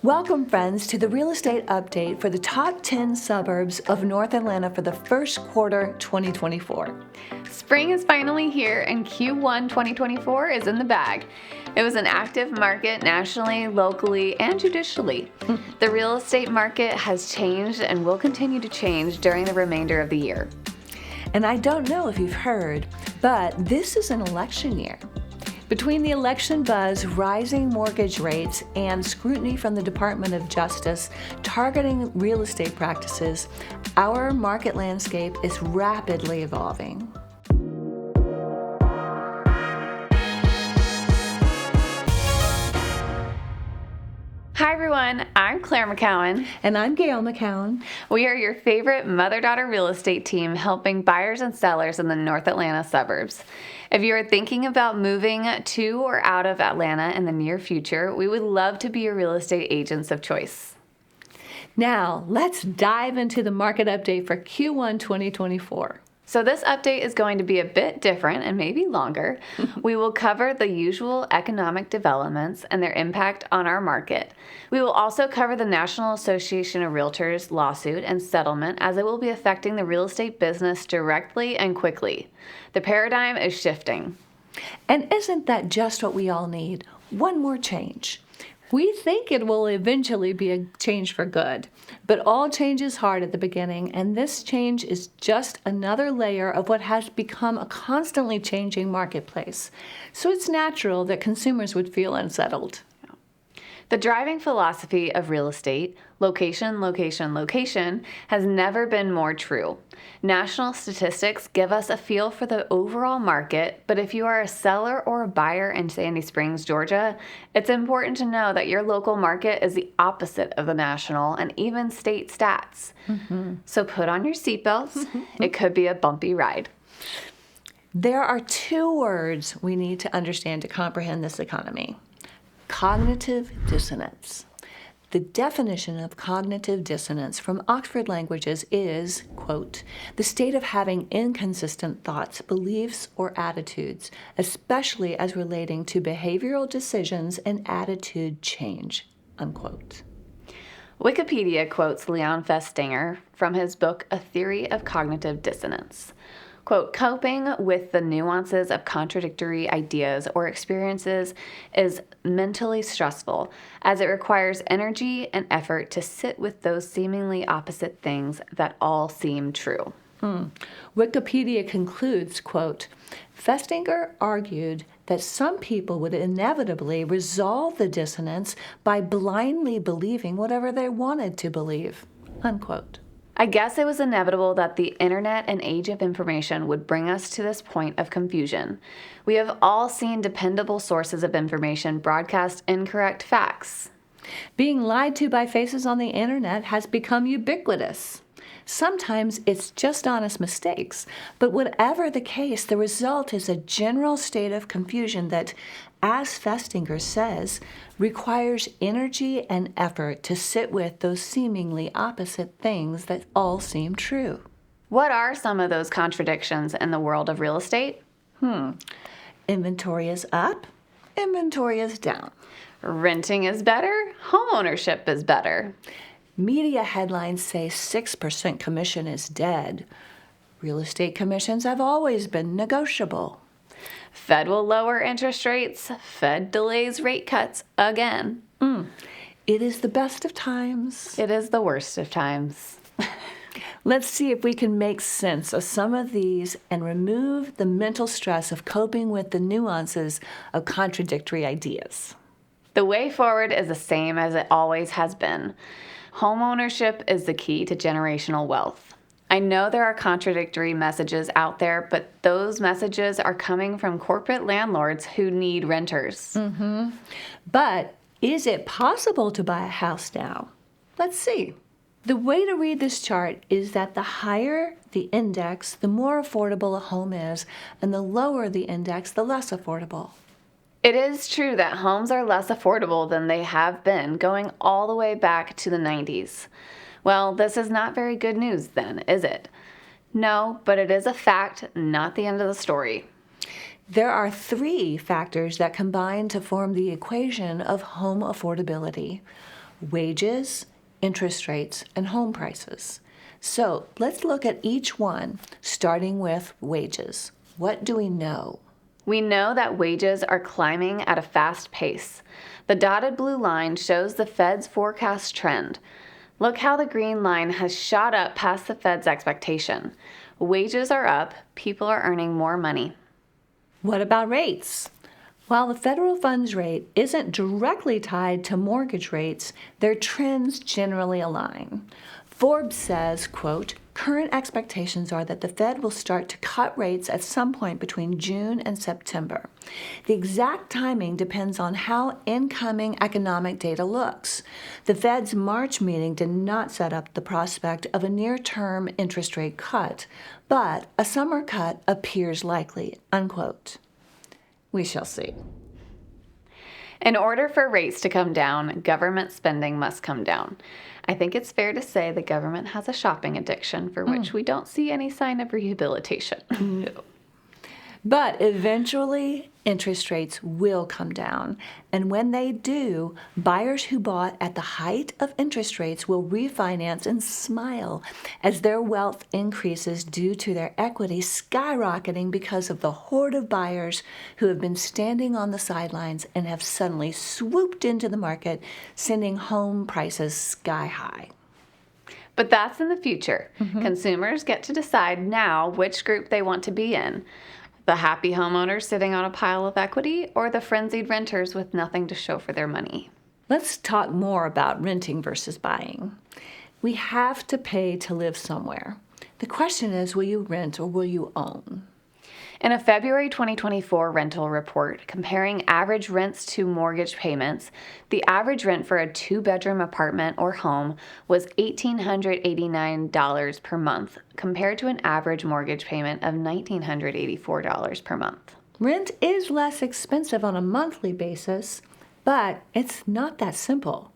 Welcome, friends, to the real estate update for the top 10 suburbs of North Atlanta for the first quarter 2024. Spring is finally here and Q1 2024 is in the bag. It was an active market nationally, locally, and judicially. The real estate market has changed and will continue to change during the remainder of the year. And I don't know if you've heard, but this is an election year. Between the election buzz, rising mortgage rates, and scrutiny from the Department of Justice targeting real estate practices, our market landscape is rapidly evolving. Hi everyone, I'm Claire McCown. And I'm Gail McCown. We are your favorite mother-daughter real estate team helping buyers and sellers in the North Atlanta suburbs. If you are thinking about moving to or out of Atlanta in the near future, we would love to be your real estate agents of choice. Now, let's dive into the market update for Q1 2024. So this update is going to be a bit different and maybe longer. We will cover the usual economic developments and their impact on our market. We will also cover the National Association of Realtors lawsuit and settlement, as it will be affecting the real estate business directly and quickly. The paradigm is shifting. And isn't that just what we all need? One more change. We think it will eventually be a change for good, but all change is hard at the beginning, and this change is just another layer of what has become a constantly changing marketplace. So it's natural that consumers would feel unsettled. The driving philosophy of real estate, location, location, location, has never been more true. National statistics give us a feel for the overall market, but if you are a seller or a buyer in Sandy Springs, Georgia, it's important to know that your local market is the opposite of the national and even state stats. So put on your seatbelts. It could be a bumpy ride. There are two words we need to understand to comprehend this economy. Cognitive dissonance. The definition of cognitive dissonance from Oxford Languages is, quote, the state of having inconsistent thoughts, beliefs, or attitudes, especially as relating to behavioral decisions and attitude change, unquote. Wikipedia quotes Leon Festinger from his book, A Theory of Cognitive Dissonance. Quote, coping with the nuances of contradictory ideas or experiences is mentally stressful, as it requires energy and effort to sit with those seemingly opposite things that all seem true. Wikipedia concludes, quote, Festinger argued that some people would inevitably resolve the dissonance by blindly believing whatever they wanted to believe, unquote. I guess it was inevitable that the internet and age of information would bring us to this point of confusion. We have all seen dependable sources of information broadcast incorrect facts. Being lied to by faces on the internet has become ubiquitous. Sometimes it's just honest mistakes, but whatever the case, the result is a general state of confusion that, as Festinger says, requires energy and effort to sit with those seemingly opposite things that all seem true. What are some of those contradictions in the world of real estate? Inventory is up, inventory is down. Renting is better, homeownership is better. Media headlines say 6% commission is dead. Real estate commissions have always been negotiable. Fed will lower interest rates. Fed delays rate cuts again. It is the best of times. It is the worst of times. Let's see if we can make sense of some of these and remove the mental stress of coping with the nuances of contradictory ideas. The way forward is the same as it always has been. Homeownership is the key to generational wealth. I know there are contradictory messages out there, but those messages are coming from corporate landlords who need renters. But is it possible to buy a house now? Let's see. The way to read this chart is that the higher the index, the more affordable a home is, and the lower the index, the less affordable. It is true that homes are less affordable than they have been, going all the way back to the 90s. Well, this is not very good news then, is it? No, but it is a fact, not the end of the story. There are three factors that combine to form the equation of home affordability: wages, interest rates, and home prices. So let's look at each one, starting with wages. What do we know? We know that wages are climbing at a fast pace. The dotted blue line shows the Fed's forecast trend. Look how the green line has shot up past the Fed's expectation. Wages are up, people are earning more money. What about rates? While the federal funds rate isn't directly tied to mortgage rates, their trends generally align. Forbes says, quote, current expectations are that the Fed will start to cut rates at some point between June and September. The exact timing depends on how incoming economic data looks. The Fed's March meeting did not set up the prospect of a near-term interest rate cut, but a summer cut appears likely, unquote. We shall see. In order for rates to come down, government spending must come down. I think it's fair to say the government has a shopping addiction for which we don't see any sign of rehabilitation. No. But eventually, interest rates will come down. And when they do, buyers who bought at the height of interest rates will refinance and smile as their wealth increases due to their equity skyrocketing because of the horde of buyers who have been standing on the sidelines and have suddenly swooped into the market, sending home prices sky high. But that's in the future. Consumers get to decide now which group they want to be in. The happy homeowners sitting on a pile of equity, or the frenzied renters with nothing to show for their money? Let's talk more about renting versus buying. We have to pay to live somewhere. The question is, will you rent or will you own? In a February 2024 rental report comparing average rents to mortgage payments, the average rent for a two-bedroom apartment or home was $1,889 per month, compared to an average mortgage payment of $1,984 per month. Rent is less expensive on a monthly basis, but it's not that simple.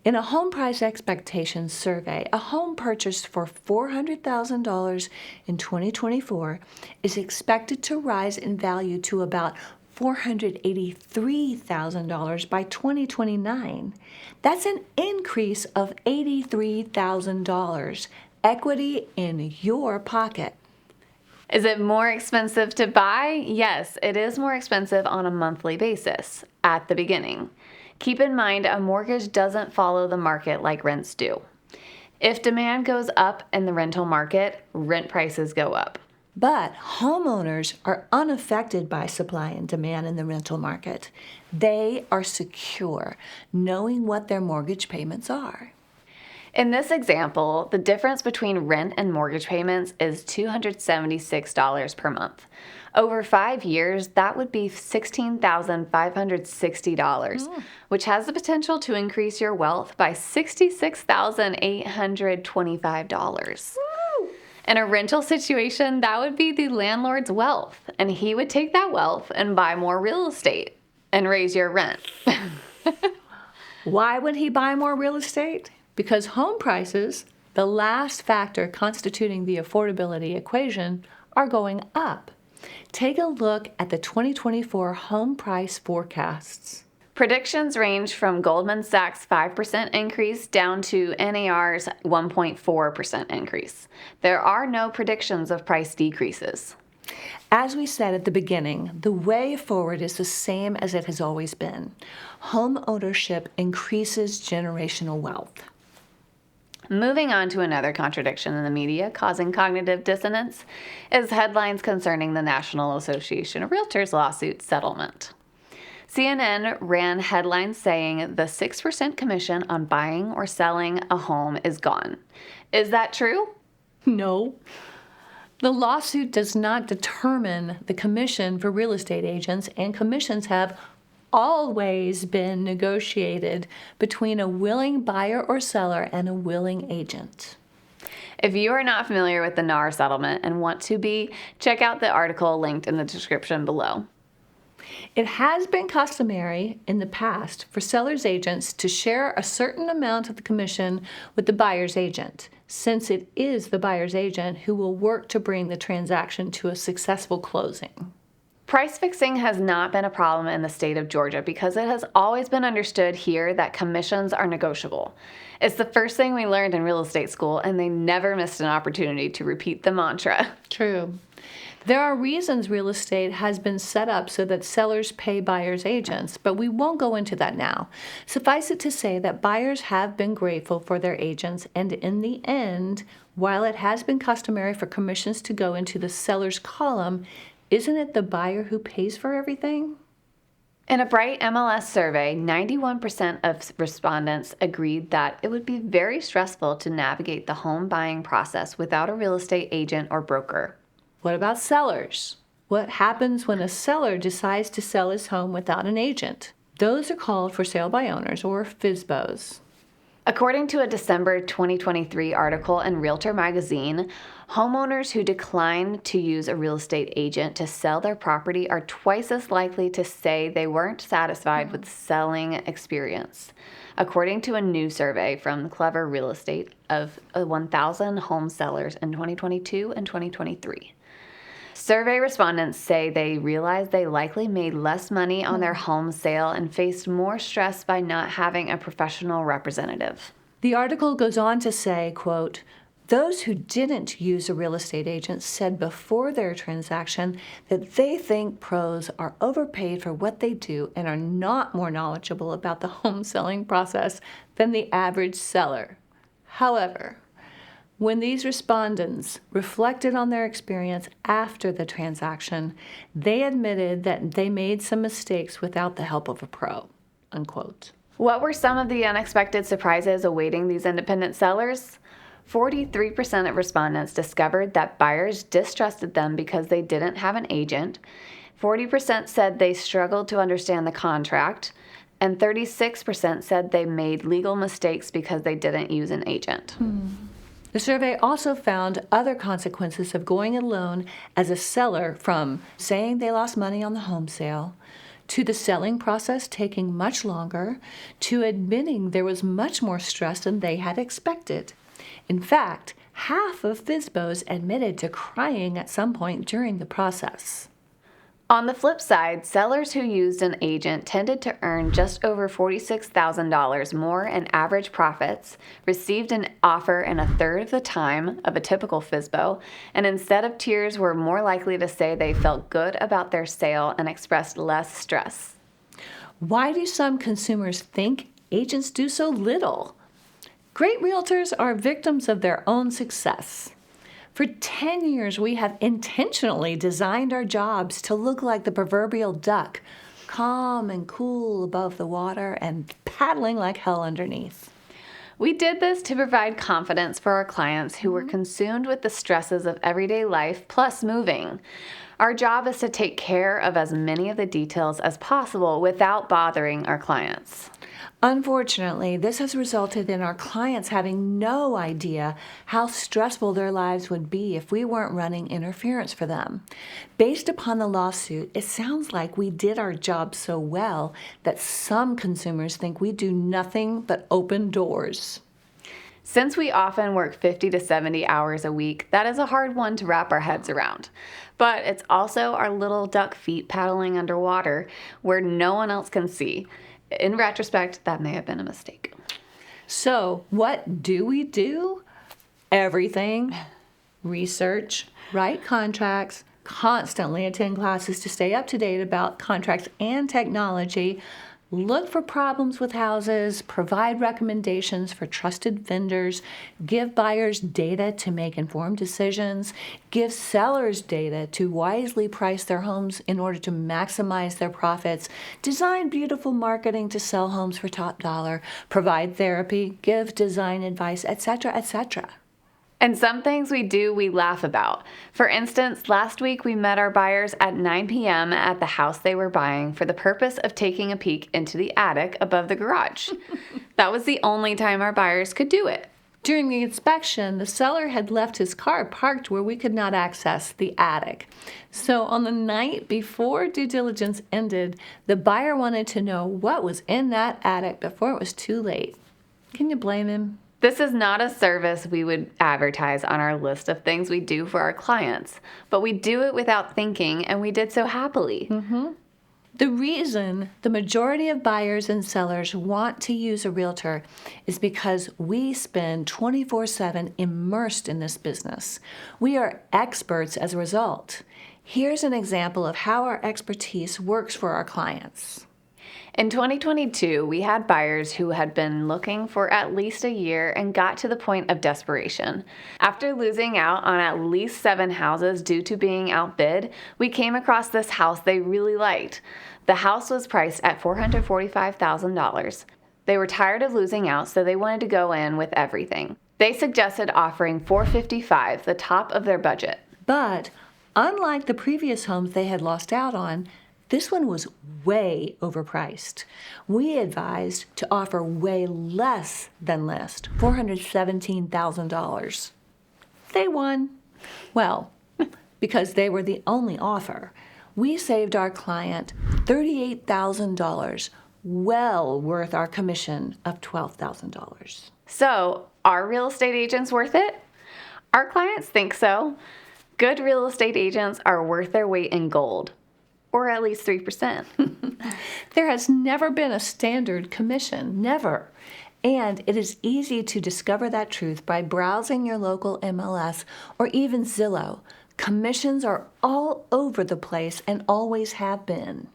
In a home price expectations survey, a home purchased for $400,000 in 2024 is expected to rise in value to about $483,000 by 2029. That's an increase of $83,000, equity in your pocket. Is it more expensive to buy? Yes, it is more expensive on a monthly basis at the beginning. Keep in mind, a mortgage doesn't follow the market like rents do. If demand goes up in the rental market, rent prices go up. But homeowners are unaffected by supply and demand in the rental market. They are secure, knowing what their mortgage payments are. In this example, the difference between rent and mortgage payments is $276 per month. Over 5 years, that would be $16,560, which has the potential to increase your wealth by $66,825. In a rental situation, that would be the landlord's wealth, and he would take that wealth and buy more real estate and raise your rent. Why would he buy more real estate? Because home prices, the last factor constituting the affordability equation, are going up. Take a look at the 2024 home price forecasts. Predictions range from Goldman Sachs' 5% increase down to NAR's 1.4% increase. There are no predictions of price decreases. As we said at the beginning, the way forward is the same as it has always been. Home ownership increases generational wealth. Moving on to another contradiction in the media causing cognitive dissonance is headlines concerning the National Association of Realtors lawsuit settlement. CNN ran headlines saying the 6% commission on buying or selling a home is gone. Is that true? No. The lawsuit does not determine the commission for real estate agents, and commissions have always been negotiated between a willing buyer or seller and a willing agent. If you are not familiar with the NAR settlement and want to be, check out the article linked in the description below. It has been customary in the past for sellers' agents to share a certain amount of the commission with the buyer's agent, since it is the buyer's agent who will work to bring the transaction to a successful closing. Price fixing has not been a problem in the state of Georgia because it has always been understood here that commissions are negotiable. It's the first thing we learned in real estate school, and they never missed an opportunity to repeat the mantra. True. There are reasons real estate has been set up so that sellers pay buyers' agents, but we won't go into that now. Suffice it to say that buyers have been grateful for their agents, and in the end, while it has been customary for commissions to go into the seller's column, isn't it the buyer who pays for everything? In a Bright MLS survey, 91% of respondents agreed that it would be very stressful to navigate the home buying process without a real estate agent or broker. What about sellers? What happens when a seller decides to sell his home without an agent? Those are called for sale by owners, or FSBOs. According to a December 2023 article in Realtor magazine, homeowners who decline to use a real estate agent to sell their property are twice as likely to say they weren't satisfied with the selling experience, according to a new survey from Clever Real Estate of 1,000 home sellers in 2022 and 2023. Survey respondents say they realized they likely made less money on their home sale and faced more stress by not having a professional representative. The article goes on to say, quote, those who didn't use a real estate agent said before their transaction that they think pros are overpaid for what they do and are not more knowledgeable about the home selling process than the average seller. However, when these respondents reflected on their experience after the transaction, they admitted that they made some mistakes without the help of a pro, unquote. What were some of the unexpected surprises awaiting these independent sellers? 43% of respondents discovered that buyers distrusted them because they didn't have an agent. 40% said they struggled to understand the contract. And 36% said they made legal mistakes because they didn't use an agent. The survey also found other consequences of going alone as a seller, from saying they lost money on the home sale, to the selling process taking much longer, to admitting there was much more stress than they had expected. In fact, half of FSBOs admitted to crying at some point during the process. On the flip side, sellers who used an agent tended to earn just over $46,000 more in average profits, received an offer in a third of the time of a typical FSBO, and instead of tears were more likely to say they felt good about their sale and expressed less stress. Why do some consumers think agents do so little? Great realtors are victims of their own success. For 10 years, we have intentionally designed our jobs to look like the proverbial duck, calm and cool above the water and paddling like hell underneath. We did this to provide confidence for our clients who were consumed with the stresses of everyday life plus moving. Our job is to take care of as many of the details as possible without bothering our clients. Unfortunately, this has resulted in our clients having no idea how stressful their lives would be if we weren't running interference for them. Based upon the lawsuit, it sounds like we did our job so well that some consumers think we do nothing but open doors. Since we often work 50 to 70 hours a week, that is a hard one to wrap our heads around. But it's also our little duck feet paddling underwater where no one else can see. In retrospect, that may have been a mistake. So, what do we do? Everything. Research, write contracts, constantly attend classes to stay up to date about contracts and technology, look for problems with houses, provide recommendations for trusted vendors, give buyers data to make informed decisions, give sellers data to wisely price their homes in order to maximize their profits, design beautiful marketing to sell homes for top dollar, provide therapy, give design advice, etc., etc. And some things we do, we laugh about. For instance, last week we met our buyers at 9 p.m. at the house they were buying for the purpose of taking a peek into the attic above the garage. That was the only time our buyers could do it. During the inspection, the seller had left his car parked where we could not access the attic. So on the night before due diligence ended, the buyer wanted to know what was in that attic before it was too late. Can you blame him? This is not a service we would advertise on our list of things we do for our clients, but we do it without thinking, and we did so happily. The reason the majority of buyers and sellers want to use a realtor is because we spend 24/7 immersed in this business. We are experts as a result. Here's an example of how our expertise works for our clients. In 2022, we had buyers who had been looking for at least a year and got to the point of desperation. After losing out on at least 7 houses due to being outbid, we came across this house they really liked. The house was priced at $445,000. They were tired of losing out, so they wanted to go in with everything. They suggested offering $455,000, the top of their budget. But unlike the previous homes they had lost out on, this one was way overpriced. We advised to offer way less than list, $417,000. They won. Well, because they were the only offer. We saved our client $38,000, well worth our commission of $12,000. So, are real estate agents worth it? Our clients think so. Good real estate agents are worth their weight in gold. Or at least 3%. There has never been a standard commission, never. And it is easy to discover that truth by browsing your local MLS or even Zillow. Commissions are all over the place and always have been.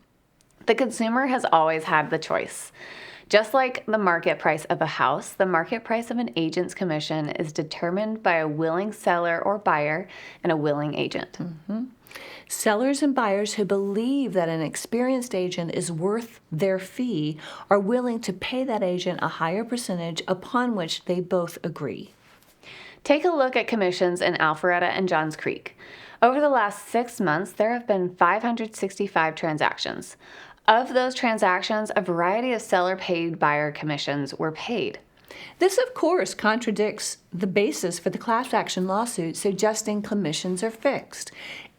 The consumer has always had the choice. Just like the market price of a house, the market price of an agent's commission is determined by a willing seller or buyer and a willing agent. Sellers and buyers who believe that an experienced agent is worth their fee are willing to pay that agent a higher percentage upon which they both agree. Take a look at commissions in Alpharetta and Johns Creek. Over the last 6 months, there have been 565 transactions. Of those transactions, a variety of seller-paid buyer commissions were paid. This, of course, contradicts the basis for the class action lawsuit suggesting commissions are fixed.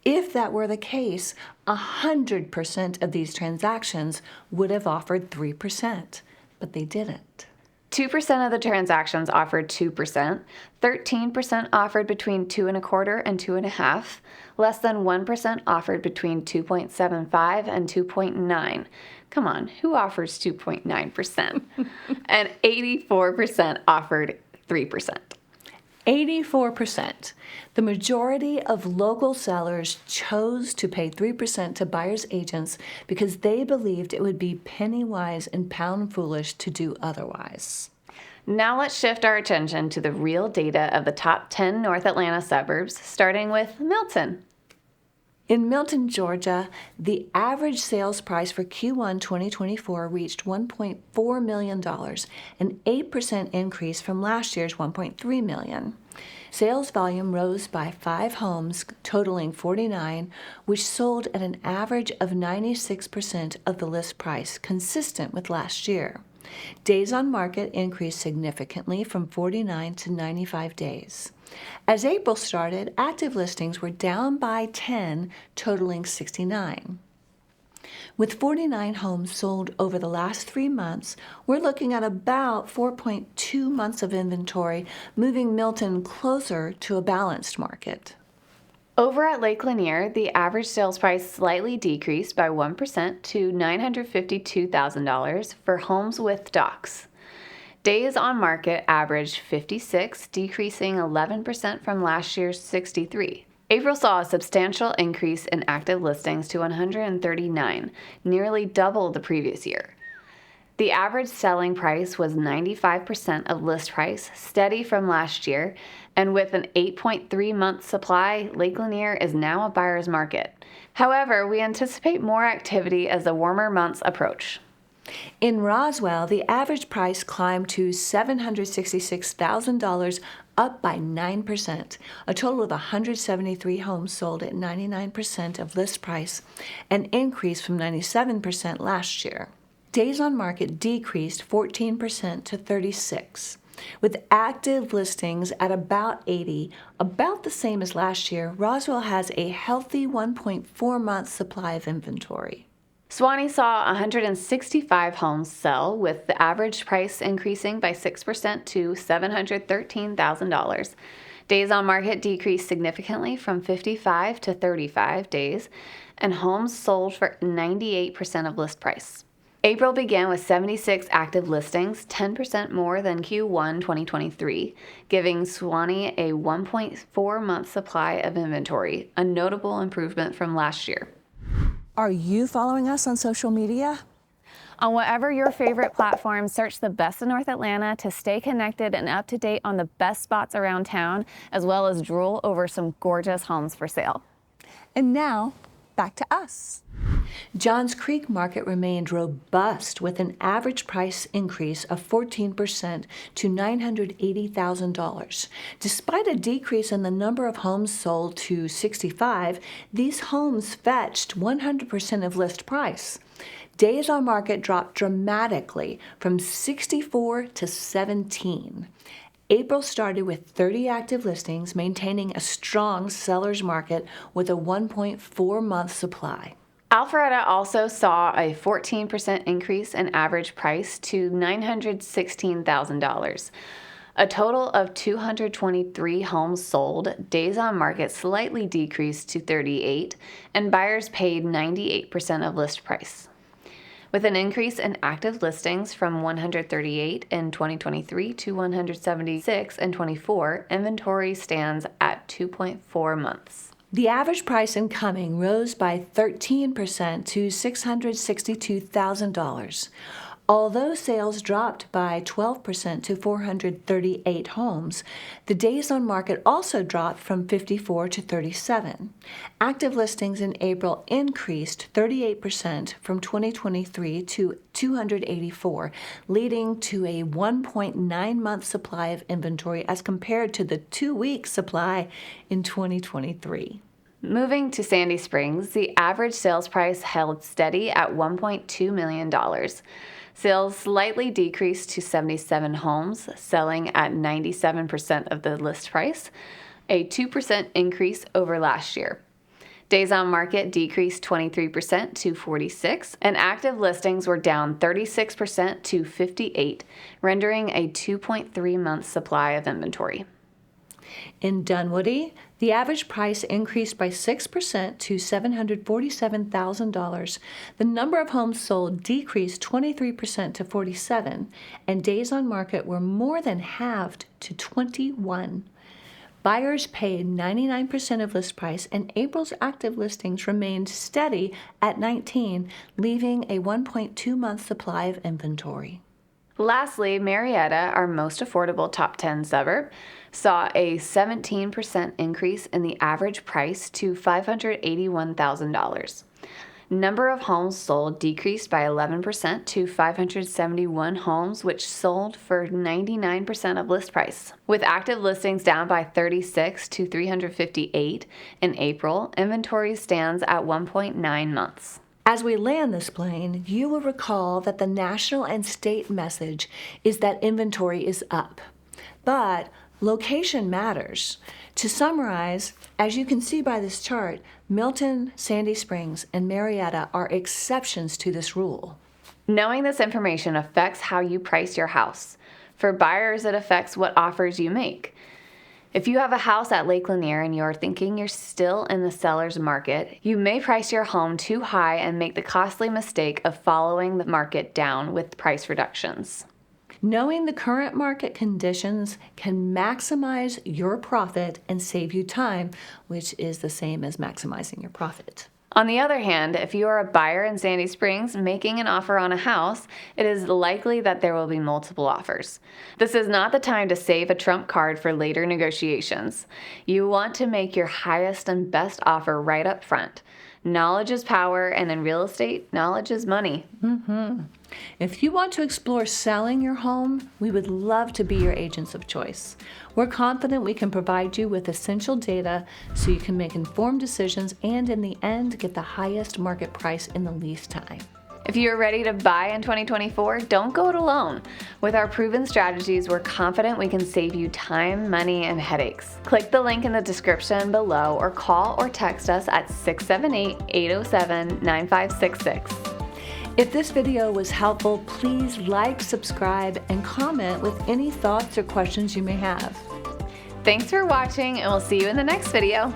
If that were the case, 100% of these transactions would have offered 3%, but they didn't. 2% of the transactions offered 2%, 13% offered between 2.25% and 2.5%, less than 1% offered between 2.75% and 2.9%. Come on, who offers 2.9%? And 84% offered 3%. 84%. The majority of local sellers chose to pay 3% to buyers' agents because they believed it would be penny wise and pound foolish to do otherwise. Now let's shift our attention to the real data of the top 10 North Atlanta suburbs, starting with Milton. In Milton, Georgia, the average sales price for Q1 2024 reached $1.4 million, an 8% increase from last year's $1.3 million. Sales volume rose by 5 homes, totaling 49, which sold at an average of 96% of the list price, consistent with last year. Days on market increased significantly from 49 to 95 days. As April started, active listings were down by 10, totaling 69. With 49 homes sold over the last 3 months, we're looking at about 4.2 months of inventory, moving Milton closer to a balanced market. Over at Lake Lanier, the average sales price slightly decreased by 1% to $952,000 for homes with docks. Days on market averaged 56, decreasing 11% from last year's 63. April saw a substantial increase in active listings to 139, nearly double the previous year. The average selling price was 95% of list price, steady from last year, and with an 8.3-month supply, Lake Lanier is now a buyer's market. However, we anticipate more activity as the warmer months approach. In Roswell, the average price climbed to $766,000, up by 9%. A total of 173 homes sold at 99% of list price, an increase from 97% last year. Days on market decreased 14% to 36. With active listings at about 80, about the same as last year, Roswell has a healthy 1.4-month supply of inventory. Suwanee saw 165 homes sell, with the average price increasing by 6% to $713,000. Days on market decreased significantly from 55 to 35 days, and homes sold for 98% of list price. April began with 76 active listings, 10% more than Q1 2023, giving Suwanee a 1.4-month supply of inventory, a notable improvement from last year. Are you following us on social media? On whatever your favorite platform, search the best in North Atlanta to stay connected and up to date on the best spots around town, as well as drool over some gorgeous homes for sale. And now, back to us. Johns Creek market remained robust with an average price increase of 14% to $980,000. Despite a decrease in the number of homes sold to 65, these homes fetched 100% of list price. Days on market dropped dramatically from 64 to 17. April started with 30 active listings, maintaining a strong seller's market with a 1.4-month supply. Alpharetta also saw a 14% increase in average price to $916,000. A total of 223 homes sold, days on market slightly decreased to 38, and buyers paid 98% of list price. With an increase in active listings from 138 in 2023 to 176 in 24, inventory stands at 2.4 months. The average price in Cumming rose by 13% to $662,000. Although sales dropped by 12% to 438 homes, the days on market also dropped from 54 to 37. Active listings in April increased 38% from 2023 to 284, leading to a 1.9-month supply of inventory as compared to the 2-week supply in 2023. Moving to Sandy Springs, the average sales price held steady at $1.2 million. Sales slightly decreased to 77 homes, selling at 97% of the list price, a 2% increase over last year. Days on market decreased 23% to 46, and active listings were down 36% to 58, rendering a 2.3-month supply of inventory. In Dunwoody, the average price increased by 6% to $747,000. The number of homes sold decreased 23% to 47, and days on market were more than halved to 21. Buyers paid 99% of list price, and April's active listings remained steady at 19, leaving a 1.2-month supply of inventory. Lastly, Marietta, our most affordable top 10 suburb, saw a 17% increase in the average price to $581,000. Number of homes sold decreased by 11% to 571 homes, which sold for 99% of list price. With active listings down by 36 to 358 in April, inventory stands at 1.9 months. As we land this plane, you will recall that the national and state message is that inventory is up. But location matters. To summarize, as you can see by this chart, Milton, Sandy Springs, and Marietta are exceptions to this rule. Knowing this information affects how you price your house. For buyers, it affects what offers you make. If you have a house at Lake Lanier and you're thinking you're still in the seller's market, you may price your home too high and make the costly mistake of following the market down with price reductions. Knowing the current market conditions can maximize your profit and save you time, which is the same as maximizing your profit. On the other hand, if you are a buyer in Sandy Springs making an offer on a house, it is likely that there will be multiple offers. This is not the time to save a trump card for later negotiations. You want to make your highest and best offer right up front. Knowledge is power, and in real estate, knowledge is money. If you want to explore selling your home, we would love to be your agents of choice. We're confident we can provide you with essential data so you can make informed decisions and, in the end, get the highest market price in the least time. If you are ready to buy in 2024, don't go it alone. With our proven strategies, we're confident we can save you time, money, and headaches. Click the link in the description below or call or text us at 678-807-9566. If this video was helpful, please like, subscribe, and comment with any thoughts or questions you may have. Thanks for watching, and we'll see you in the next video.